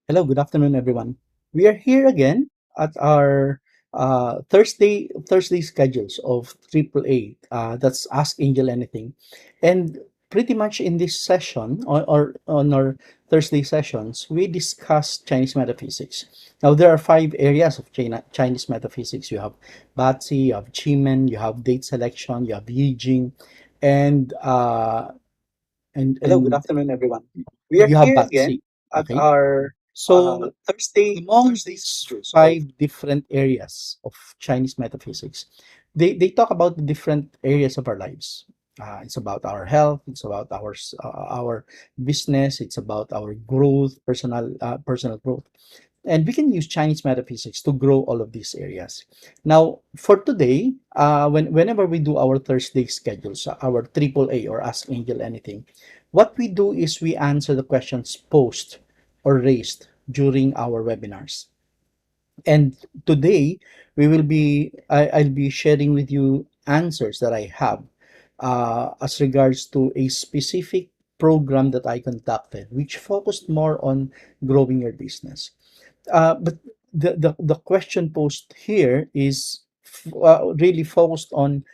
Hello, good afternoon, everyone. We are here again at our Thursday schedules of AAA. That's Ask Angel Anything, and pretty much in this session or on our Thursday sessions, we discuss Chinese metaphysics. Now there are five areas of Chinese metaphysics. You have Batsi, you have Chimen, you have date selection, you have Yijing, and uh, and Hello, good and afternoon, everyone. We are you have here again Batsi. at Okay, our so among Thursdays these of five different areas of Chinese metaphysics, they talk about the different areas of our lives. It's about our health. It's about our business. It's about our growth, personal growth, and we can use Chinese metaphysics to grow all of these areas. Now, for today, whenever we do our Thursday schedules, our AAA or Ask Angel Anything, what we do is we answer the questions posed or raised during our webinars. And today, I'll be sharing with you answers that I have as regards to a specific program that I conducted, which focused more on growing your business. But the question posed here is really focused on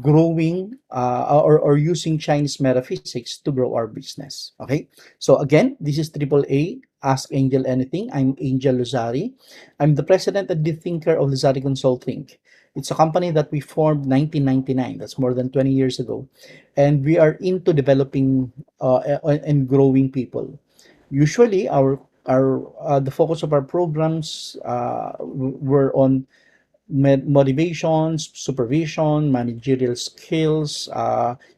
growing or using Chinese metaphysics to grow our business. Okay, so again, this is Triple A. Ask Angel Anything. I'm Angel Luzari. I'm the president and the thinker of Luzari Consulting. It's a company that we formed 1999. That's more than 20 years ago, and we are into developing and growing people. Usually, our the focus of our programs were on motivations, supervision, managerial skills,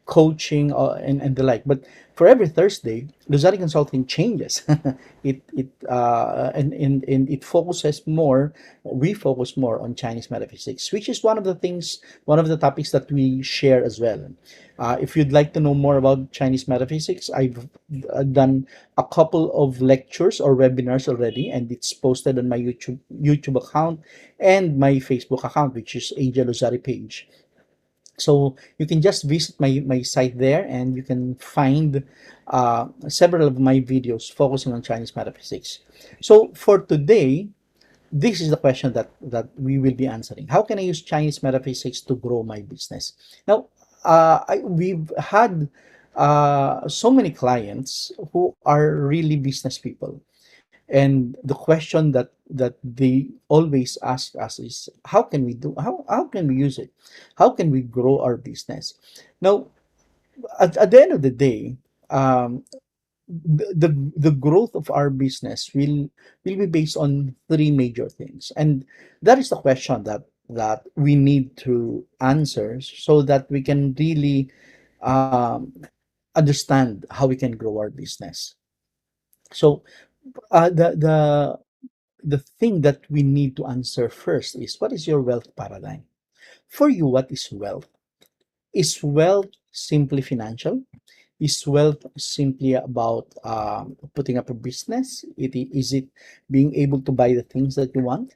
coaching, and the like. But for every Thursday, Luzari Consulting changes. And it focuses more. We focus more on Chinese metaphysics, which is one of the topics that we share as well. If you'd like to know more about Chinese metaphysics, I've done a couple of lectures or webinars already, and it's posted on my YouTube account and my Facebook account, which is Angel Lozari page. So you can just visit my site there, and you can find several of my videos focusing on Chinese metaphysics. So for today, this is the question that we will be answering. How can I use Chinese metaphysics to grow my business? Now, we've had so many clients who are really business people, and the question that they always ask us is, how can we use it? How can we grow our business? Now, at the end of the day, um, the growth of our business will be based on three major things, and that is the question that we need to answer so that we can really um, understand how we can grow our business. So the thing that we need to answer first is, what is your wealth paradigm? For you, what is wealth? Is wealth simply financial? Is wealth simply about putting up a business? Is it being able to buy the things that you want?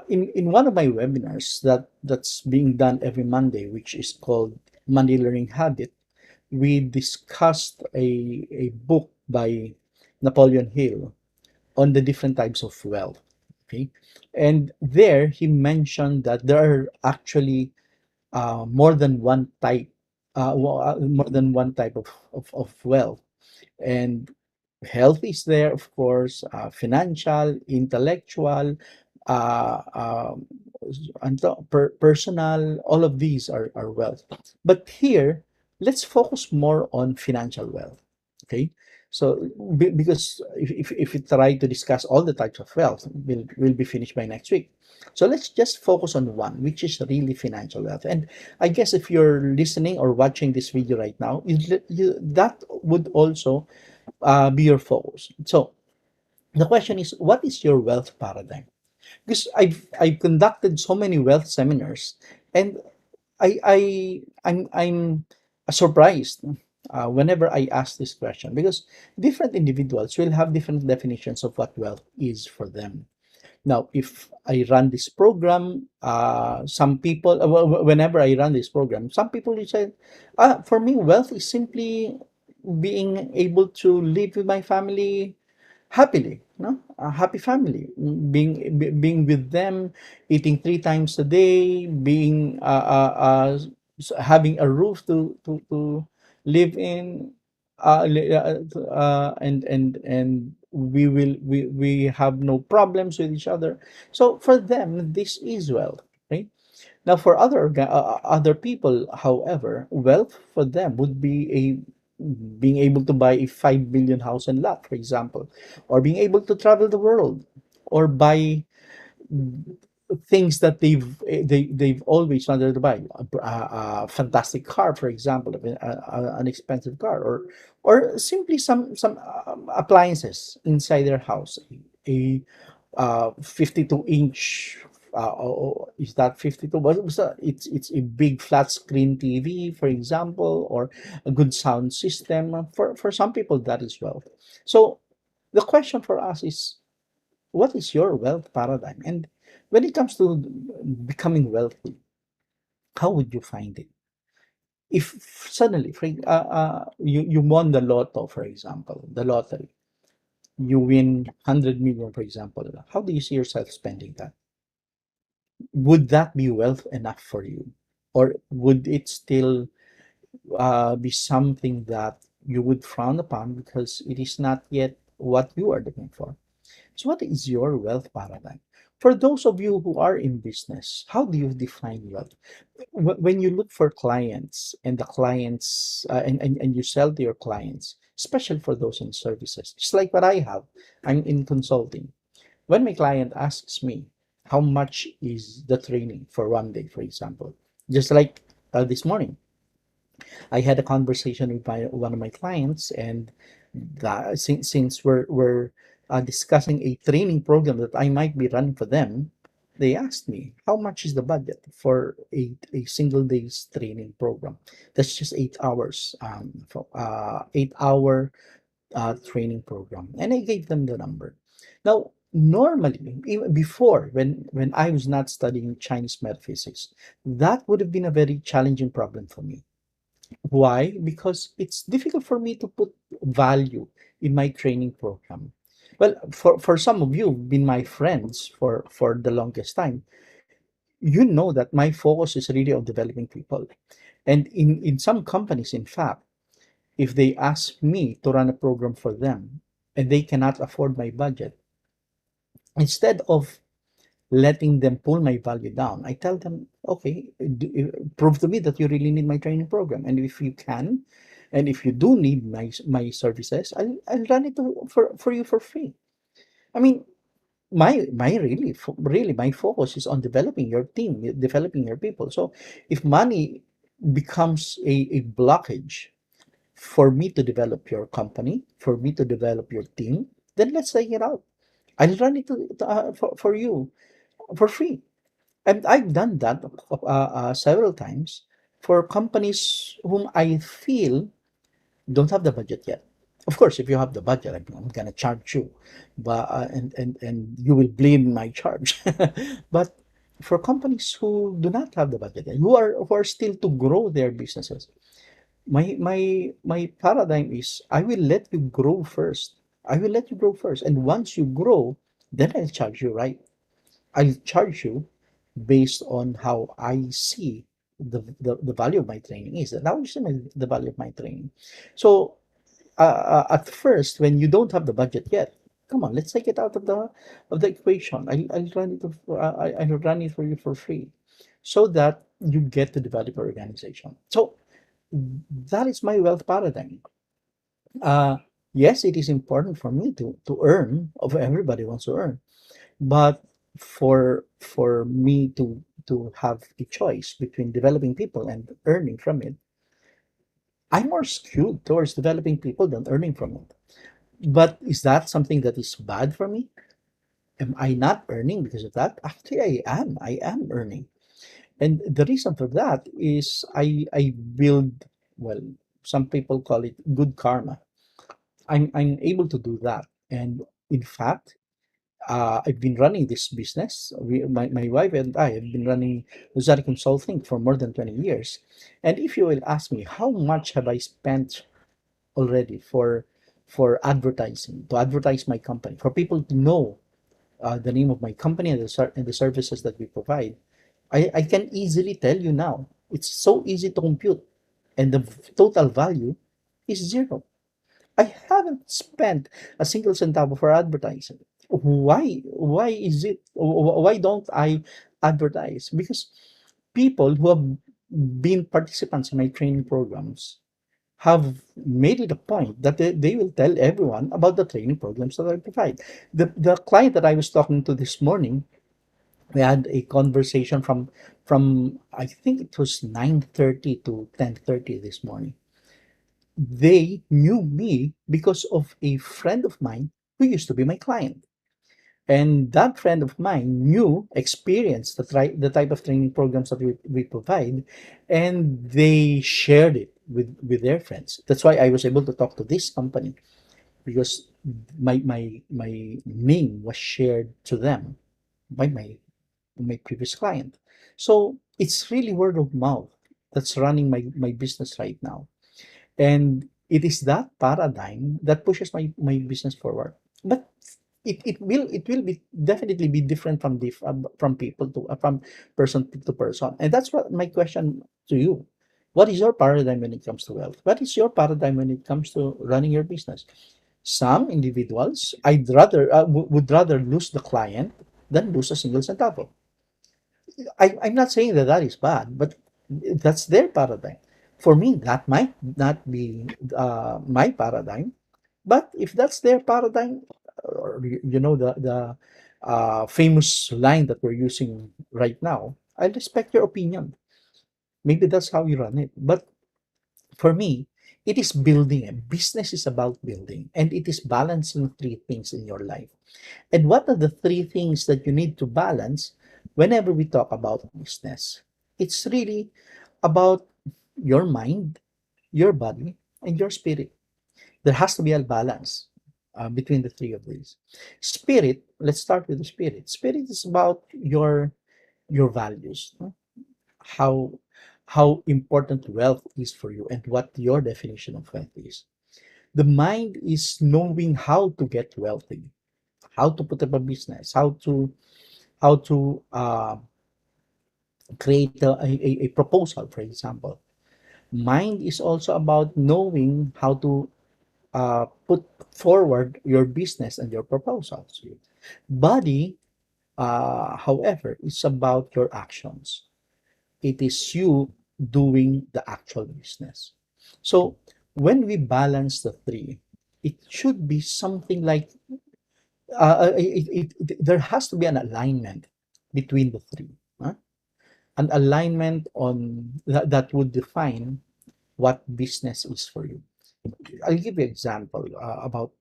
In one of my webinars that's being done every Monday, which is called Monday Learning Habit, we discussed a book by Napoleon Hill on the different types of wealth. Okay, and there he mentioned that there are actually more than one type, more than one type of wealth, and health is there, of course, financial, intellectual, uh, um, personal. All of these are wealth, but here let's focus more on financial wealth. Okay, so because if we try to discuss all the types of wealth, we'll be finished by next week. So let's just focus on one, which is really financial wealth. And I guess if you're listening or watching this video right now, that would also be your focus. So the question is, what is your wealth paradigm? Because I've conducted so many wealth seminars, and I'm surprised whenever I ask this question, because different individuals will have different definitions of what wealth is for them. Now, if I run this program, some people, whenever I run this program, some people will say, for me, wealth is simply being able to live with my family, happily, no, a happy family, being with them, eating 3 times a day, being having a roof to live in, and we have no problems with each other. So for them, this is wealth, right? Now, for other people, however, wealth for them would be a being able to buy a 5 billion house and lot, for example, or being able to travel the world, or buy things that they've always wanted to buy, a fantastic car, for example, an expensive car, or simply some appliances inside their house, a 52-inch, is that 52, what was that? It's a big flat screen TV, for example, or a good sound system. For some people, that is wealth. So the question for us is, what is your wealth paradigm? And when it comes to becoming wealthy, how would you find it? If suddenly, you won the lotto, for example, the lottery, you win 100 million, for example, how do you see yourself spending that? Would that be wealth enough for you? Or would it still be something that you would frown upon because it is not yet what you are looking for? So, what is your wealth paradigm? For those of you who are in business, how do you define wealth? When you look for clients, and the clients, and you sell to your clients, especially for those in services, just like what I have, I'm in consulting. When my client asks me, how much is the training for one day, for example, just like this morning, I had a conversation with one of my clients, and since we're discussing a training program that I might be running for them, they asked me, how much is the budget for a single day's training program? That's just 8 hours, 8 hour training program, and I gave them the number. Now, normally, even before, when I was not studying Chinese metaphysics, that would have been a very challenging problem for me. Why? Because it's difficult for me to put value in my training program. Well, for some of you who've been my friends for the longest time, you know that my focus is really on developing people. And in some companies, in fact, if they ask me to run a program for them and they cannot afford my budget, instead of letting them pull my value down, I tell them, okay, prove to me that you really need my training program. And if you can, and if you do need my services, I'll run it for you for free. I mean, my really my focus is on developing your team, developing your people. So if money becomes a blockage for me to develop your company, for me to develop your team, then let's take it out. I'll run it for you for free. And I've done that several times for companies whom I feel don't have the budget yet. Of course, if you have the budget, I'm gonna charge you, but and you will bleed my charge. But for companies who do not have the budget yet, who are still to grow their businesses, my paradigm is, I will let you grow first. I will let you grow first, and once you grow, then I'll charge you, right? I'll charge you based on how I see the value of my training is. And how is the value of my training? So at first, when you don't have the budget yet, come on, let's take it out of the equation. I'll run it. I'll run it for you for free, so that you get to develop your organization. So that is my wealth paradigm. Uh, yes, it is important for me to earn. Of everybody wants to earn, but for me to have a choice between developing people and earning from it, I'm more skewed towards developing people than earning from it. But is that something that is bad for me? Am I not earning because of that? Actually, I am earning. And the reason for that is I build, well, some people call it good karma. I'm able to do that. And in fact, I've been running this business. My wife and I have been running Rosari Consulting for more than 20 years. And if you will ask me, how much have I spent already for advertising, to advertise my company, for people to know the name of my company and and the services that we provide. I can easily tell you now. It's so easy to compute, and the total value is zero. I haven't spent a single centavo for advertising. Why? Why is it? Why don't I advertise? Because people who have been participants in my training programs have made it a point that they will tell everyone about the training programs that I provide. The client that I was talking to this morning, we had a conversation from I think it was 9:30 to 10:30 this morning. They knew me because of a friend of mine who used to be my client. And that friend of mine experienced the type of training programs that we provide, and they shared it with their friends. That's why I was able to talk to this company, because my name was shared to them by my previous client. So it's really word of mouth that's running my business right now. And it is that paradigm that pushes my business forward. But it will be definitely be different from people to from person to person. And that's what my question to you. What is your paradigm when it comes to wealth? What is your paradigm when it comes to running your business? Some individuals would rather lose the client than lose a single centavo. I'm not saying that that is bad, but that's their paradigm. For me, that might not be my paradigm, but if that's their paradigm, or the famous line that we're using right now, I respect your opinion. Maybe that's how you run it. But for me, it is building. A business is about building, and it is balancing three things in your life. And what are the three things that you need to balance whenever we talk about business? It's really about your mind, your body, and your spirit. There has to be a balance between the three of these. Spirit, let's start with the spirit. Spirit is about your values, no? how how important wealth is for you and what your definition of wealth is. The mind is knowing how to get wealthy, how to put up a business, how to create a proposal, for example. Mind is also about knowing how to put forward your business and your proposals. Body, however, is about your actions. It is you doing the actual business. So when we balance the three, it should be something like there has to be an alignment between the three. Huh? An alignment that would define what business is for you. I'll give you an example about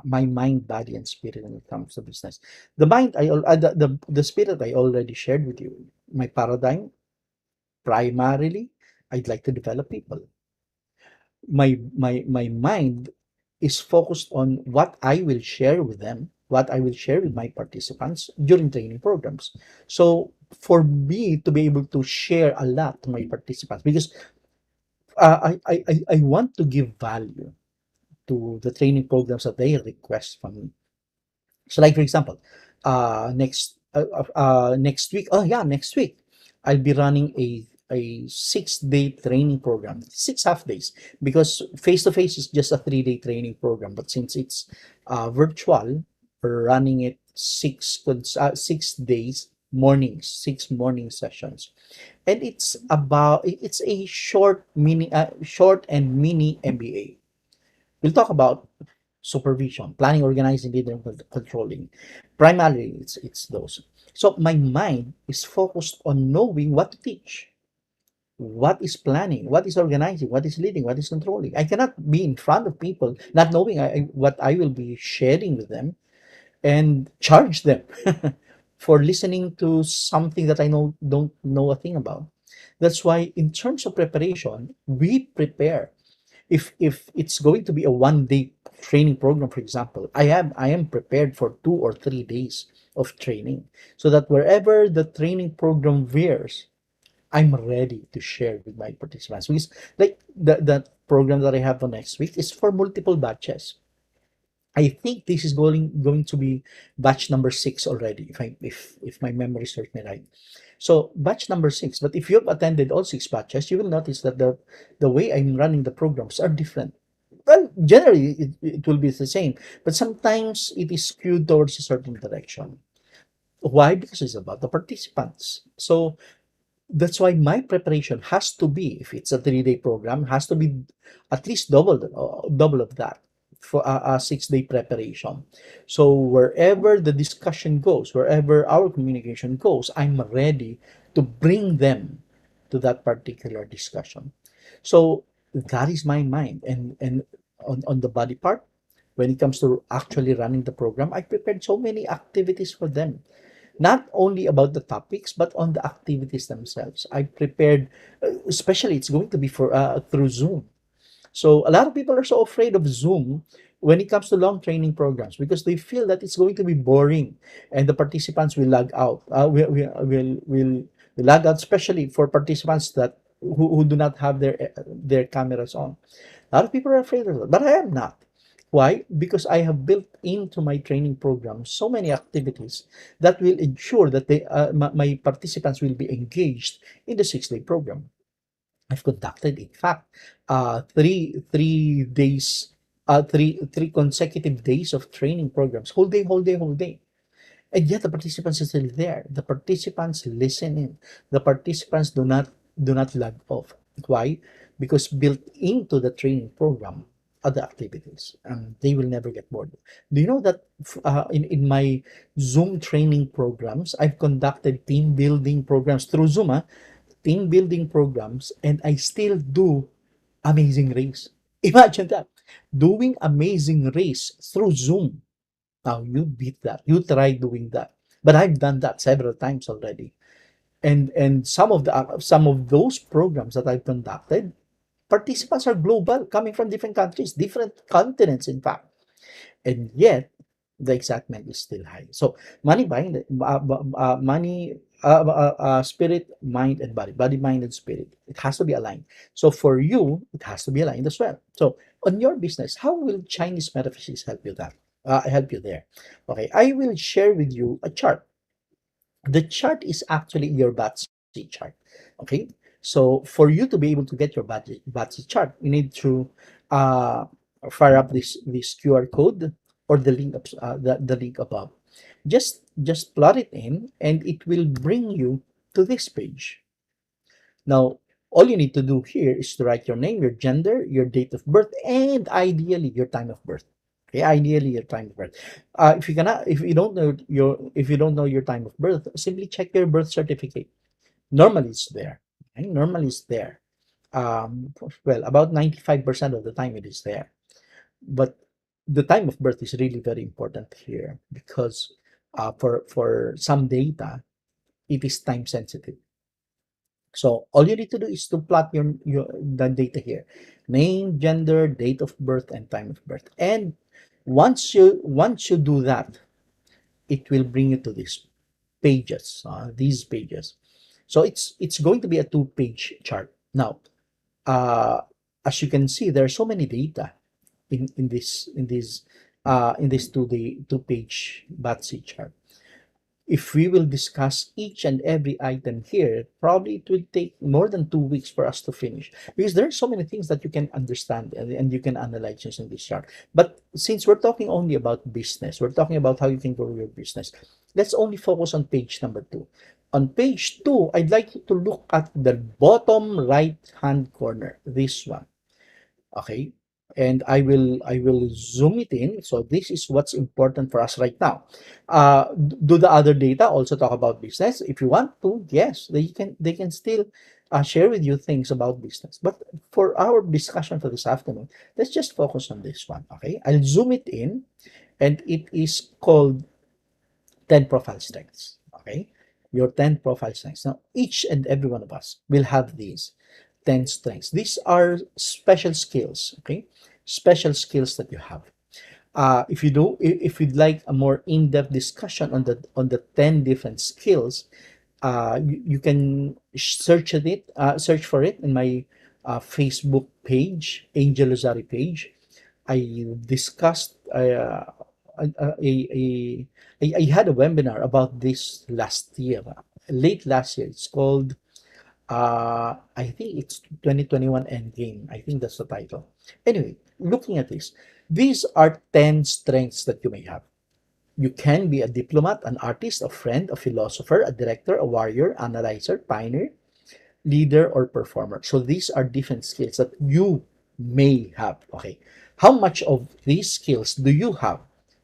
my mind, body, and spirit when it comes to business. The mind, the spirit I already shared with you. My paradigm, primarily, I'd like to develop people. My mind is focused on what I will share with them, what I will share with my participants during training programs. So for me to be able to share a lot to my participants, because I want to give value to the training programs that they request from me. So, like for example, next week. Oh yeah, next week I'll be running a 6 day training program, 6 half days, because face to face is just a 3 day training program. But since it's virtual, we're running it 6 days, mornings, 6 morning sessions, and it's a short and mini MBA. We'll talk about supervision, planning, organizing, leading, and controlling. Primarily, it's those. So my mind is focused on knowing what to teach, what is planning, what is organizing, what is leading, what is controlling. I cannot be in front of people not knowing what I will be sharing with them, and charge them for listening to something that I don't know a thing about. That's why, in terms of preparation, we prepare. If it's going to be a 1 day training program, for example, I am prepared for 2 or 3 days of training, so that wherever the training program veers, I'm ready to share with my participants. Because like the program that I have for next week is for multiple batches. I think this is going to be batch number 6 already, if my memory serves me right. So batch number 6. But if you've attended all 6 batches, you will notice that the way I'm running the programs are different. Well, generally it will be the same, but sometimes it is skewed towards a certain direction. Why? Because it's about the participants. So that's why my preparation has to be, if it's a 3-day program, has to be at least double of that for a 6-day preparation. So wherever the discussion goes, wherever our communication goes, I'm ready to bring them to that particular discussion. So that is my mind. And on the body part, when it comes to actually running the program, I prepared so many activities for them, not only about the topics but on the activities themselves. I prepared, especially it's going to be for through Zoom. So a lot of people are so afraid of Zoom when it comes to long training programs because they feel that it's going to be boring and the participants will lag out. Will lag out, especially for participants that who do not have their cameras on. A lot of people are afraid of that, but I am not. Why? Because I have built into my training program so many activities that will ensure that my participants will be engaged in the 6-day program. I've conducted, in fact, three days, three consecutive days of training programs, whole day. And yet the participants are still there. The participants listen in. The participants do not lag off. Why? Because built into the training program are the activities, and they will never get bored. Do you know that in my Zoom training programs, I've conducted team building programs through Zoom, team building programs, and I still do amazing race. Imagine that, doing amazing race through Zoom. Now you beat that. You try doing that. But I've done that several times already. And some of those programs that I've conducted, participants are global, coming from different countries, different continents, in fact. And yet the excitement is still high. So spirit, mind, and body, mind, and spirit. It has to be aligned. So for you, it has to be aligned as well. So on your business, how will Chinese metaphysics help you there? Okay, I will share with you a chart. The chart is actually your Batsy chart. Okay, so for you to be able to get your Batsy chart, you need to uh, fire up this QR code or the link the link above. Just plot it in, and it will bring you to this page. Now, all you need to do here is to write your name, your gender, your date of birth, and ideally your time of birth. Okay, ideally your time of birth. If you don't know your time of birth, simply check your birth certificate. Normally it's there. Okay? Normally it's there. Well, about 95% of the time it is there. But the time of birth is really very important here because for some data, it is time sensitive. So all you need to do is to plot your the data here: name, gender, date of birth, and time of birth. And once you do that, it will bring you to these pages. So it's going to be a 2-page chart. Now, uh, as you can see, there are so many data in this 2-page Batsy chart. If we will discuss each and every item here, probably it will take more than 2 weeks for us to finish because there are so many things that you can understand and you can analyze using this chart. But since we're talking only about business, we're talking about how you can grow your business. Let's only focus on page number 2. On page 2, I'd like you to look at the bottom right hand corner, this one. Okay, and I will zoom it in. So this is what's important for us right now. Do the other data also talk about business? If you want to, yes, they can still share with you things about business. But for our discussion for this afternoon, let's just focus on this one. Okay, I'll zoom it in, and it is called 10 profile strengths. Okay, your 10 profile strengths. Now each and every one of us will have these 10 strengths. These are special skills. Okay, special skills that you have. If you'd like a more in-depth discussion on the 10 different skills, you can search for it in my Facebook page, Angel Lozari page. I discussed I had a webinar about this last year, late last year. It's called I think it's 2021 Endgame. I think that's the title. Anyway, looking at this, these are 10 strengths that you may have. You can be a diplomat, an artist, a friend, a philosopher, a director, a warrior, analyzer, pioneer, leader, or performer. So these are different skills that you may have. Okay. How much of these skills do you have?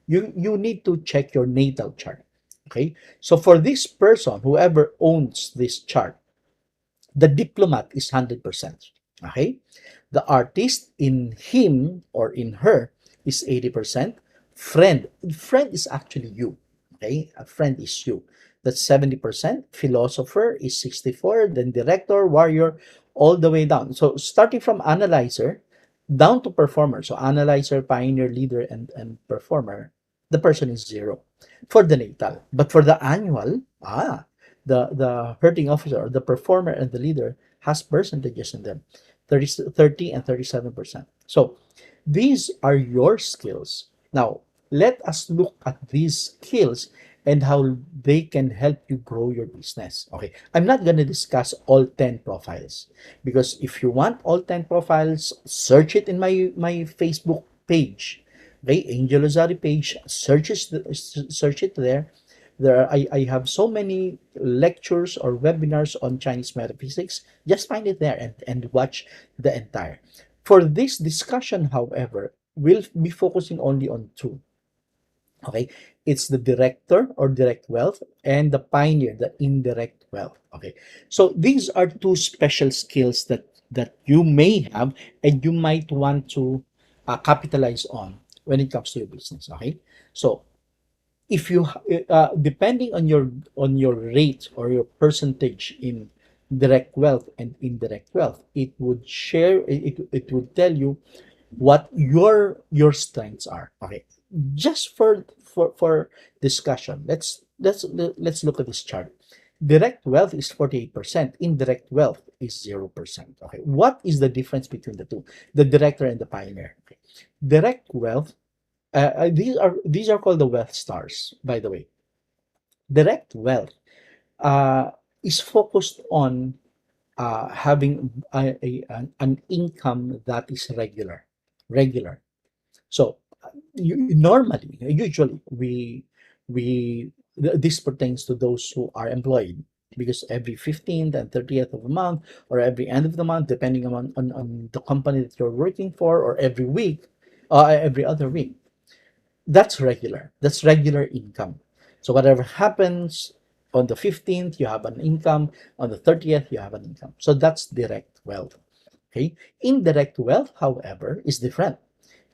You need to check your natal chart. Okay. So for this person, whoever owns this chart, the diplomat is 100%. Okay? The artist in him or in her is 80%. Friend is actually you. Okay? A friend is you. That's 70%. Philosopher is 64. Then director, warrior, all the way down. So starting from analyzer down to performer. So analyzer, pioneer, leader, and performer, the person is zero for the natal. But for the annual, the hurting officer or the performer and the leader has percentages in them, 30 and 37%. So these are your skills. Now let us look at these skills and how they can help you grow your business. Okay, I'm not going to discuss all 10 profiles, because if you want all 10 profiles, search it in my Facebook page. Okay, Angel Lozari page, search it there. I have so many lectures or webinars on Chinese metaphysics. Just find it there and watch the entire. For this discussion, however, we'll be focusing only on two. Okay, it's the director or direct wealth and the pioneer, the indirect wealth. Okay, so these are two special skills that you may have and you might want to capitalize on when it comes to your business. Okay, so if you depending on your rate or your percentage in direct wealth and indirect wealth, it would it would tell you what your strengths are. Okay, just for discussion, let's look at this chart. Direct wealth is 48%, indirect wealth is 0%. Okay, what is the difference between the two, the director and the pioneer? Okay. Direct wealth, these are called the wealth stars, by the way. Direct wealth uh, is focused on having an income that is regular. So usually this pertains to those who are employed, because every 15th and 30th of the month, or every end of the month, depending on the company that you're working for, or every week, every other week, that's regular income. So whatever happens on the 15th, you have an income. On the 30th, you have an income. So that's direct wealth. Okay. Indirect wealth, however, is different.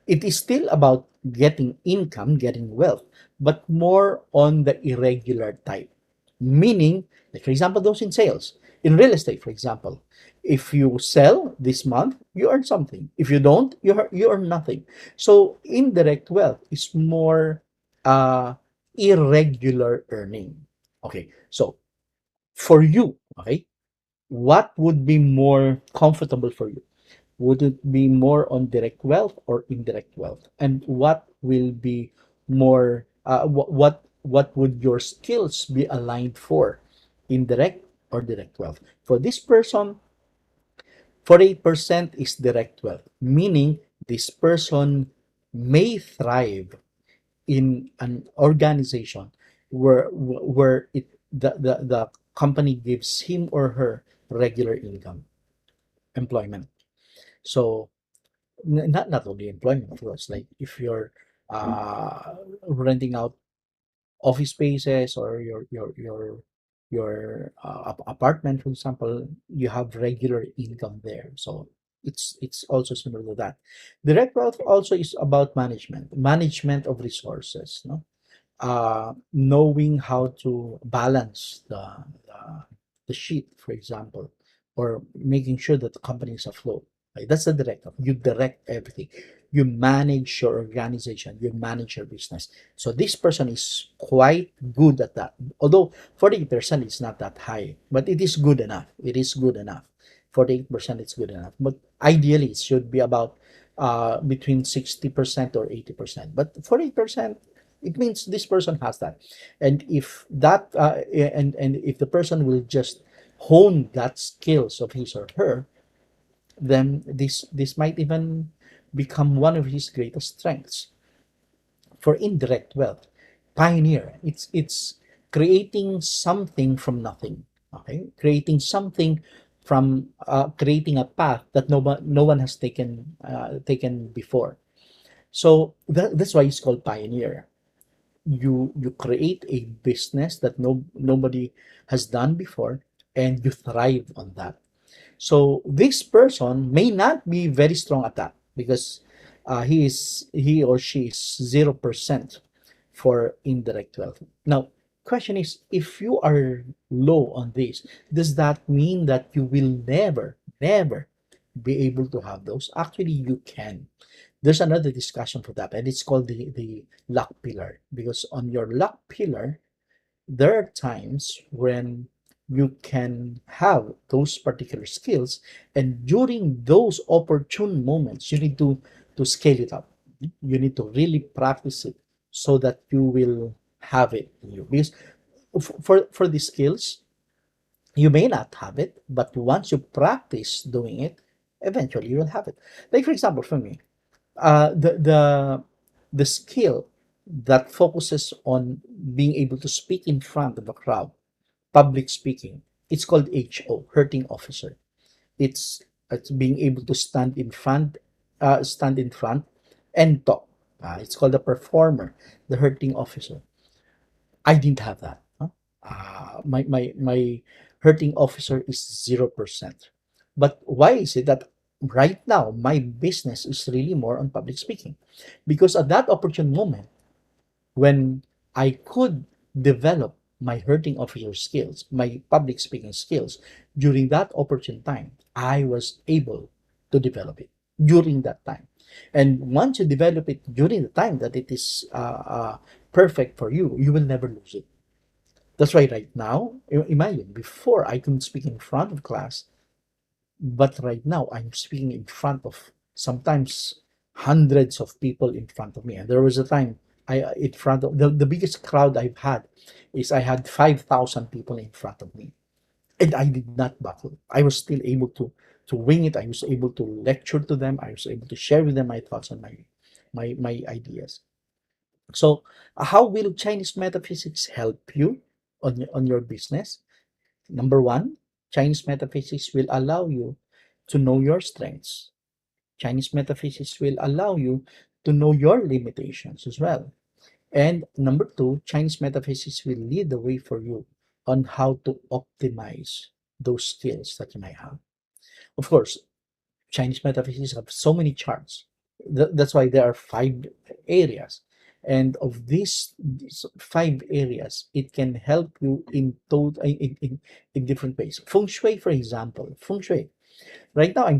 It is still about getting income, getting wealth, but more on the irregular type. Meaning, like for example, those in sales, in real estate, for example, if you sell this month, you earn something. If you don't, you earn nothing. So indirect wealth is more irregular earning. Okay, so for you, okay, what would be more comfortable for you? Would it be more on direct wealth or indirect wealth? And what will be more, what would your skills be aligned for? Indirect or direct wealth? For this person, 48% is direct wealth, meaning this person may thrive in an organization where the company gives him or her regular income, employment. So not only employment, of course, like if you're renting out office spaces, or your apartment, for example, you have regular income there. So it's also similar to that. Direct wealth also is about management of resources, no? Knowing how to balance the sheet, for example, or making sure that the company is afloat. Right? That's the director. You direct everything. You manage your organization. You manage your business. So this person is quite good at that. Although 48% is not that high, but it is good enough. It is good enough. 48% is good enough. But ideally, it should be about between 60% or 80%. But 40%, it means this person has that. And if that and if the person will just hone that skills of his or her, then this might even become one of his greatest strengths. For indirect wealth, pioneer, it's creating something from nothing. Okay, creating something from creating a path that no one has taken before. So that's why it's called pioneer. You create a business that nobody has done before, and you thrive on that. So this person may not be very strong at that, because he or she is 0% for indirect wealth. Now, question is, if you are low on this, does that mean that you will never be able to have those? Actually, you can. There's another discussion for that, and it's called the luck pillar. Because on your luck pillar, there are times when you can have those particular skills, and during those opportune moments, you need to scale it up. You need to really practice it so that you will have it in you. Because for the skills, you may not have it, but once you practice doing it, eventually you will have it. Like for example, for me, the skill that focuses on being able to speak in front of a crowd, public speaking, it's called HO, hurting officer. It's being able to stand in front and talk. It's called a performer, the hurting officer. I didn't have that. Huh? My hurting officer is 0%. But why is it that right now my business is really more on public speaking? Because at that opportune moment, when I could develop my hurting officer skills, my public speaking skills, during that opportune time, I was able to develop it during that time. And once you develop it during the time that it is perfect for you, you will never lose it. That's why right now, imagine, before I couldn't speak in front of class, but right now I'm speaking in front of sometimes hundreds of people in front of me. And there was a time in front of the biggest crowd I've had is I had 5,000 people in front of me. And I did not buckle. I was still able to wing it. I was able to lecture to them. I was able to share with them my thoughts and my ideas. So, how will Chinese metaphysics help you on your business? Number one, Chinese metaphysics will allow you to know your strengths. Chinese metaphysics will allow you to know your limitations as well. And number two, Chinese metaphysics will lead the way for you on how to optimize those skills that you may have. Of course, Chinese metaphysics have so many charts. That's why there are 5 areas. And of these 5 areas, it can help you in different ways. Feng Shui, for example, Feng Shui. Right now,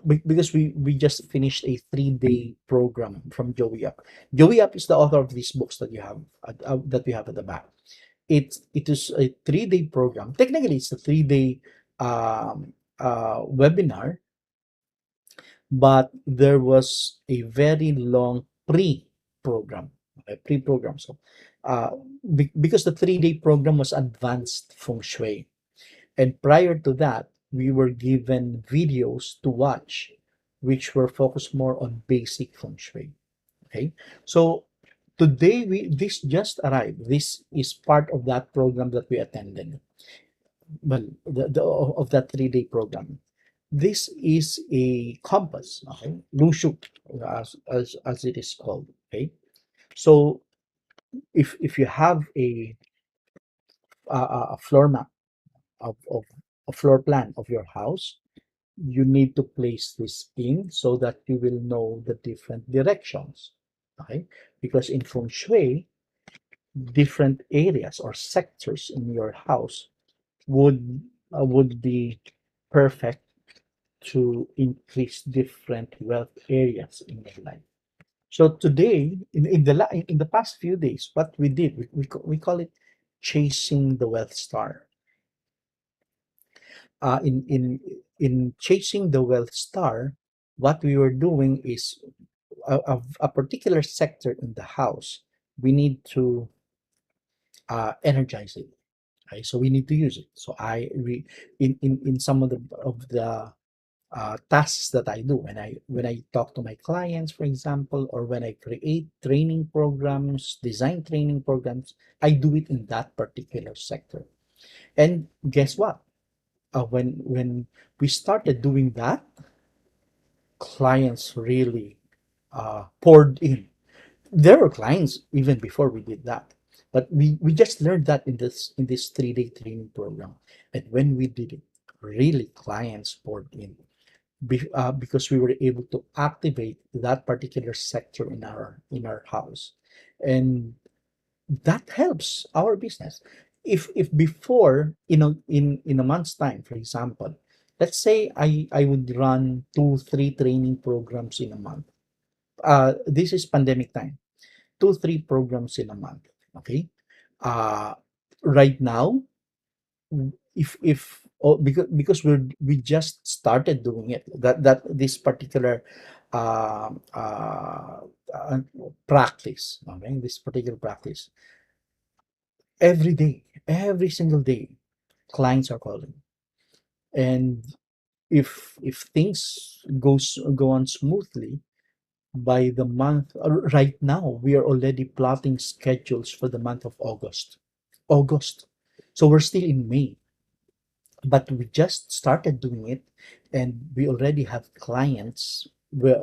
because we just finished a 3-day program from Joey Up. Joey Up is the author of these books that you have that we have at the back. It is a 3-day program. Technically, it's a 3-day webinar, but there was a very long pre-program, pre-program. So, uh, because the 3-day program was advanced feng shui, and prior to that, we were given videos to watch, which were focused more on basic feng shui. Okay, so today this just arrived. This is part of that program that we attended. Well, of that 3-day program. This is a compass, okay? Lushu, as it is called. Okay. So if you have a floor map of a floor plan of your house, you need to place this in so that you will know the different directions. Okay. Because in feng shui, different areas or sectors in your house would be perfect to increase different wealth areas in your life. So today, in the past few days, what we did, we call it chasing the wealth star. In chasing the wealth star, what we were doing is a particular sector in the house. We need to energize it. Right? So we need to use it. So in some of the tasks that I do when I talk to my clients, for example, or when I create training programs, design training programs, I do it in that particular sector. And guess what? When we started doing that, clients really poured in. There were clients even before we did that, but we just learned that in this 3-day training program. And when we did it, really clients poured in because we were able to activate that particular sector in our house, and that helps our business. If before, in a month's time, for example, let's say I would run 2-3 training programs in a month. This is pandemic time, 2-3 programs in a month. Okay. uh right now, if oh, we just started doing it, that this particular uh, uh, uh, practice, okay, this particular practice, every day, every single day, clients are calling. And if things go on smoothly, by the month, right now we are already plotting schedules for the month of August. So we're still in May, but we just started doing it, and we already have clients. We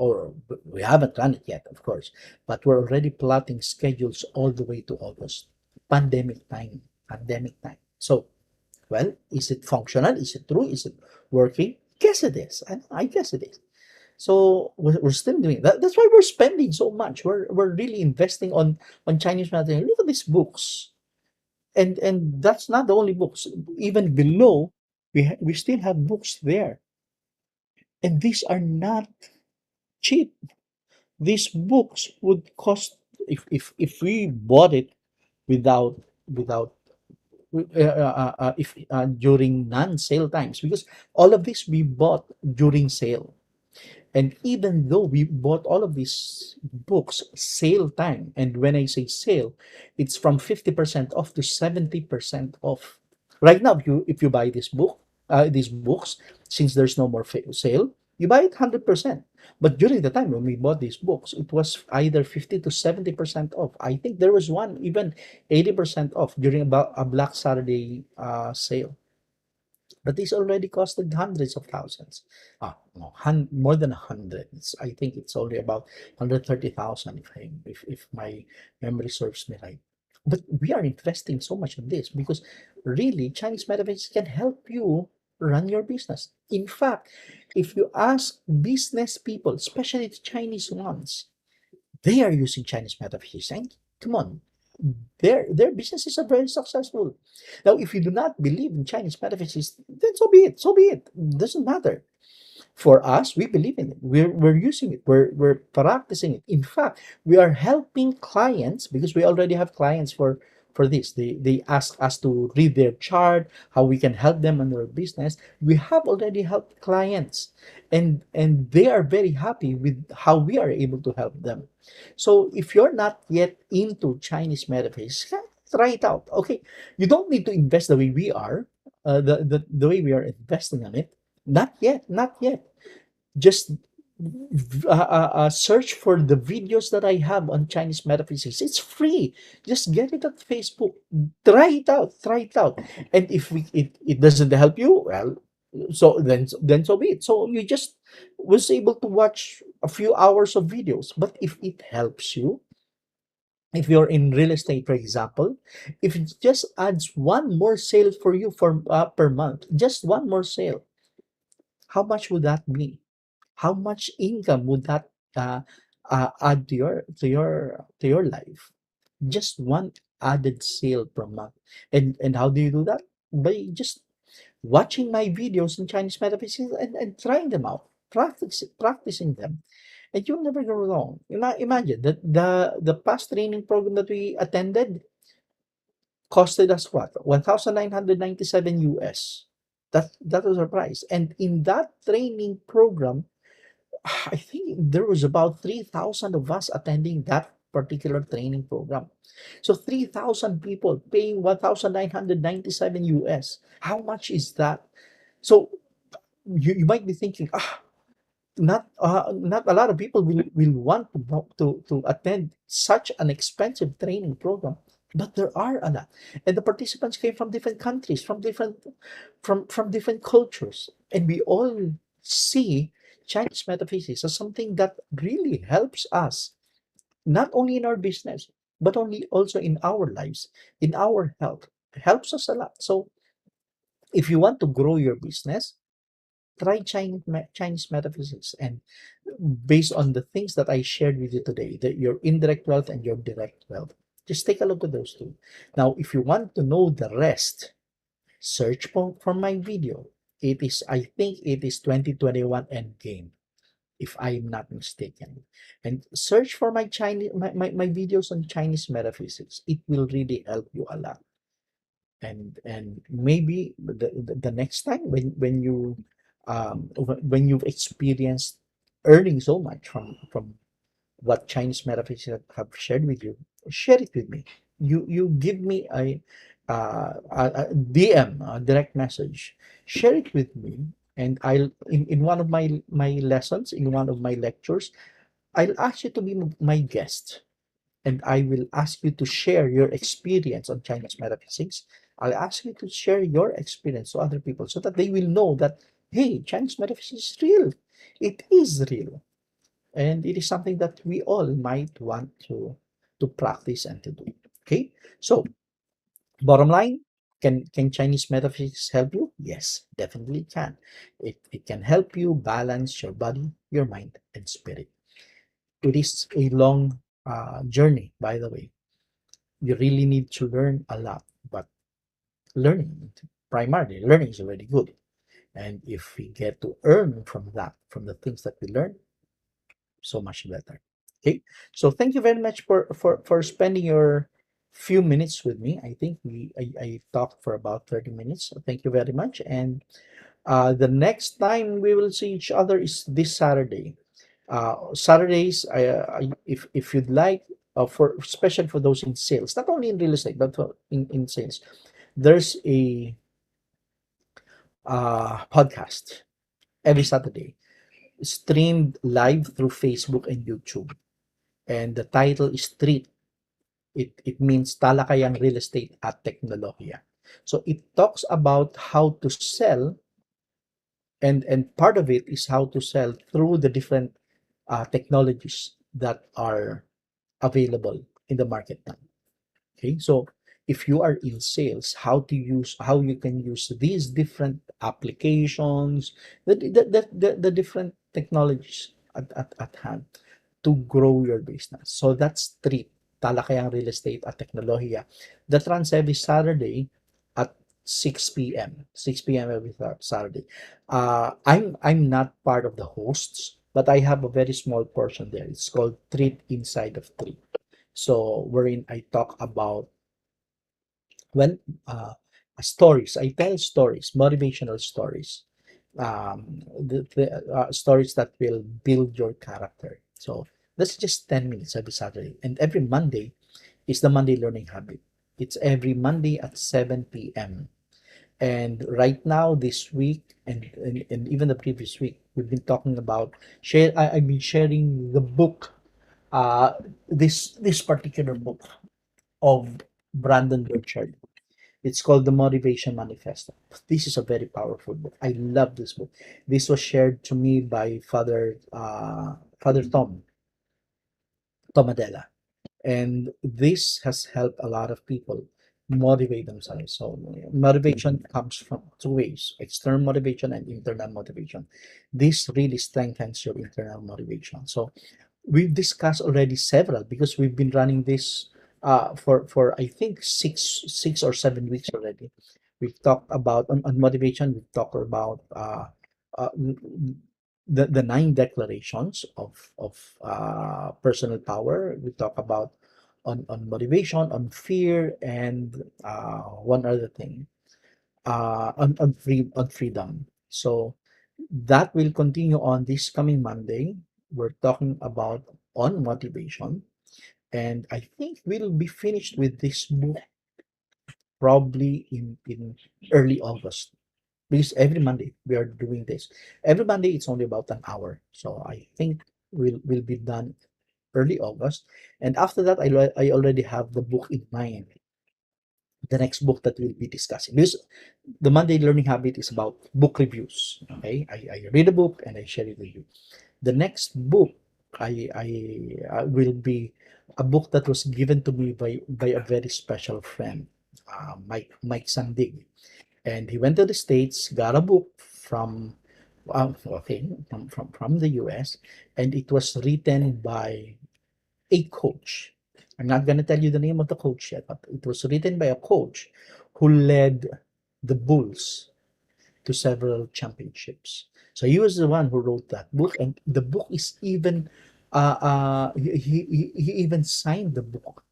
haven't done it yet, of course, but we're already plotting schedules all the way to August. Pandemic time. So, well, is it functional? Is it true? Is it working? Guess it is. I guess it is. So we're still doing that. That's why we're spending so much. We're really investing on Chinese material. Look at these books, and that's not the only books. Even below, we still have books there, and these are not cheap. These books would cost, if we bought it without if during non-sale times, because all of this we bought during sale. And even though we bought all of these books sale time, and when I say sale, it's from 50% off to 70% off. Right now, if you buy these books, since there's no more sale, you buy it 100%. But during the time when we bought these books, it was either 50 to 70% off. I think there was one even 80% off during about a Black Saturday sale. But this already costed hundreds of thousands. No, more than 100. I think it's only about 130,000 if my memory serves me right. But we are investing so much in this because really Chinese metaphysics can help you run your business. In fact, if you ask business people, especially the Chinese ones, they are using Chinese metaphysics. And come on, their businesses are very successful. Now, if you do not believe in Chinese metaphysics, then so be it. So be it. Doesn't matter. For us, we believe in it. We're using it. We're practicing it. In fact, we are helping clients because we already have clients for this. They ask us to read their chart, how we can help them in their business. We have already helped clients, and they are very happy with how we are able to help them. So if you're not yet into Chinese metaphysics, try it out. Okay, you don't need to invest the way we are, the way we are investing on it. Not yet, not yet. Just search for the videos that I have on Chinese metaphysics. It's free. Just get it on Facebook. Try it out. Try it out. And if it doesn't help you, well, so then so be it. So you just was able to watch a few hours of videos. But if it helps you, if you're in real estate, for example, if it just adds one more sale for you for per month, just one more sale, how much would that be? How much income would that add to your life? Just one added sale per month. And how do you do that? By just watching my videos in Chinese metaphysics and trying them out, practicing them, and you'll never go wrong. Imagine that the past training program that we attended costed us what? 1,997 US. That was our price. And in that training program, I think there was about 3,000 of us attending that particular training program. So 3,000 people paying 1,997 US. How much is that? So you might be thinking, not a lot of people will want to attend such an expensive training program, but there are a lot, and the participants came from different countries, from different cultures, and we all see Chinese metaphysics as something that really helps us, not only in our business, but only also in our lives, in our health. It helps us a lot. So if you want to grow your business, try Chinese metaphysics, and based on the things that I shared with you today, that your indirect wealth and your direct wealth, just take a look at those two. Now, if you want to know the rest, search for my video. It is, I think it is 2021 Endgame, if I'm not mistaken. And search for my Chinese my videos on Chinese metaphysics. It will really help you a lot. And maybe the next time when you when you've experienced earning so much from what Chinese metaphysics have shared with you, share it with me. You give me a DM, a direct message. Share it with me, and I'll in one of my lessons, in one of my lectures, I'll ask you to be my guest, and I will ask you to share your experience on Chinese metaphysics. I'll ask you to share your experience to other people so that they will know that, hey, Chinese metaphysics is real. It is real. And it is something that we all might want to practice and to do. Okay? So, bottom line, can Chinese metaphysics help you? Yes, definitely can. It can help you balance your body, your mind, and spirit. It is a long journey, by the way. You really need to learn a lot, but learning, primarily learning, is already good. And if we get to earn from that, from the things that we learn, so much better. Okay, so thank you very much for spending your few minutes with me. I think I talked for about 30 minutes, so thank you very much. And the next time we will see each other is this Saturday. Saturdays, if you'd like, for especially for those in sales, not only in real estate but in sales, there's a podcast every Saturday, streamed live through Facebook and YouTube, and the title is Street. It means Talakayang Real Estate at Teknolohiya. So it talks about how to sell, and part of it is how to sell through the different technologies that are available in the market now. Okay, so if you are in sales, how you can use these different applications, the different technologies at hand to grow your business. So that's three. Talakayang Real Estate at Teknolohiya. That runs every Saturday at 6 p.m. 6 p.m. every Saturday. I'm not part of the hosts, but I have a very small portion there. It's called Treat Inside of Treat. So wherein I talk about when stories. I tell stories, motivational stories, the stories that will build your character. So that's just 10 minutes every Saturday. And every Monday is the Monday Learning Habit. It's every Monday at 7 p.m. And right now, this week, and even the previous week, we've been talking about I've been sharing the book, uh, this particular book of Brandon Burchard. It's called The Motivation Manifesto. This is a very powerful book. I love this book. This was shared to me by Father Tomadella, and this has helped a lot of people motivate themselves. So motivation comes from two ways: external motivation and internal motivation. This really strengthens your internal motivation. So we've discussed already several, because we've been running this for I think 6 or 7 weeks already. We've talked about on motivation. We've talked about uh, the nine declarations of personal power. We talk about on motivation, on fear, and one other thing, on freedom. So That will continue on this coming Monday. We're talking about on motivation, and I think we'll be finished with this book probably in early August. Because every Monday we are doing this. Every Monday it's only about an hour. So I think we'll be done early August. And after that, I already have the book in mind, the next book that we'll be discussing. Because the Monday Learning Habit is about book reviews. Okay, I read a book and I share it with you. The next book I will be a book that was given to me by a very special friend, Mike Sandig, and he went to the States, got a book from okay from the US, and it was written by a coach. I'm not gonna tell you the name of the coach yet, but it was written by a coach who led the Bulls to several championships. So he was the one who wrote that book, and the book is even he even signed the book.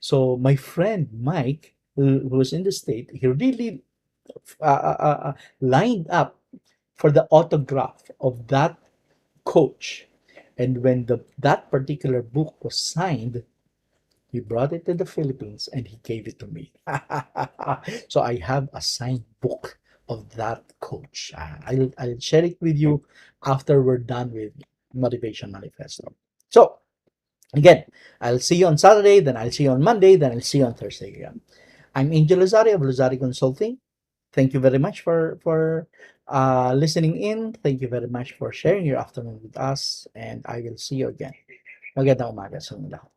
So my friend Mike, who was in the state, he really lined up for the autograph of that coach. And when that particular book was signed, he brought it to the Philippines and he gave it to me. So I have a signed book of that coach. I'll share it with you after we're done with Motivation Manifesto. So again, I'll see you on Saturday, then I'll see you on Monday, then I'll see you on Thursday again. I'm Angel Lazari of Lazari Consulting. Thank you very much for listening in. Thank you very much for sharing your afternoon with us, and I will see you again. Magandang umaga sa inyo lahat.